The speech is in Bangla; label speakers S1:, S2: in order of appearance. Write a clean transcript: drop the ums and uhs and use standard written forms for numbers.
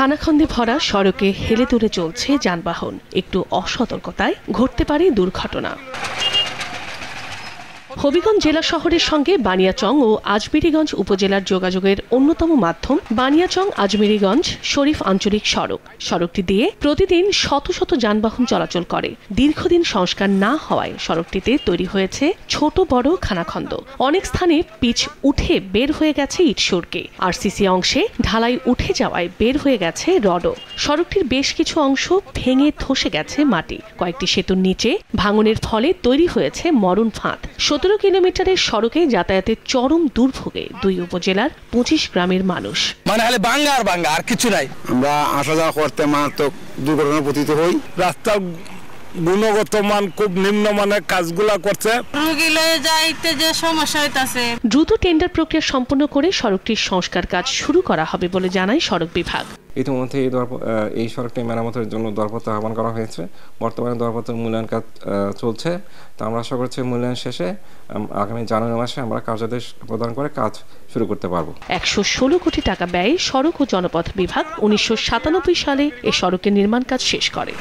S1: খানাখন্দে ভরা সড়কে হেলে দুলে চলছে যানবাহন। একটু অসতর্কতায় ঘটতে পারে দুর্ঘটনা। হবিগঞ্জ জেলা শহরের সঙ্গে বানিয়াচং ও আজমেরীগঞ্জ উপজেলার যোগাযোগের অন্যতম মাধ্যম বানিয়াচং আজমেরীগঞ্জ শরীফ আঞ্চলিক সড়ক। সড়কটি দিয়ে প্রতিদিন শত শত যানবাহন চলাচল করে। দীর্ঘদিন সংস্কার না হওয়ায় সড়কটিতে তৈরি হয়েছে ছোট বড় খানাখন্দ। অনেক স্থানে পিচ উঠে বের হয়ে গেছে ইট সুরকি। আরসিসি অংশে ঢালাই উঠে যাওয়ায় বের হয়ে গেছে রডও। সড়কটির বেশ কিছু অংশ ভেঙে ধসে গেছে মাটি। কয়েকটি সেতুর নিচে ভাঙনের ফলে তৈরি হয়েছে মরণ ফাঁদ। 17 কিলোমিটারের সড়কে যাতায়াতের চরম দুর্ভোগে দুই উপজেলার 25 গ্রামের মানুষ।
S2: মানে হলে বাঙ্গা আর কিছু নাই।
S3: আমরা আসা যাওয়া করতে মারাত্মক দুর্ঘটনায় পতিত হই।
S2: রাস্তার গুণগত মান খুব নিম্নমানের কাজগুলা করছে।
S1: দ্রুত টেন্ডার প্রক্রিয়া সম্পন্ন করে সড়কটির সংস্কার কাজ শুরু করা হবে বলে জানায় সড়ক বিভাগ।
S4: ইতিমধ্যে এই সড়কটি মেরামতের জন্য দরপত্র আহ্বান করা হয়েছে। বর্তমানে দরপত্র মূল্যায়ন কাজ চলছে। তো আমরা আশা করছি মূল্যায়ন শেষে আগামী জানুয়ারি মাসে আমরা কার্যাদেশ প্রদান করে কাজ শুরু করতে পারবো। 116
S1: কোটি টাকা ব্যয়ে সড়ক ও জনপথ বিভাগ 1997 সালে এ সড়কের নির্মাণ কাজ শেষ করে।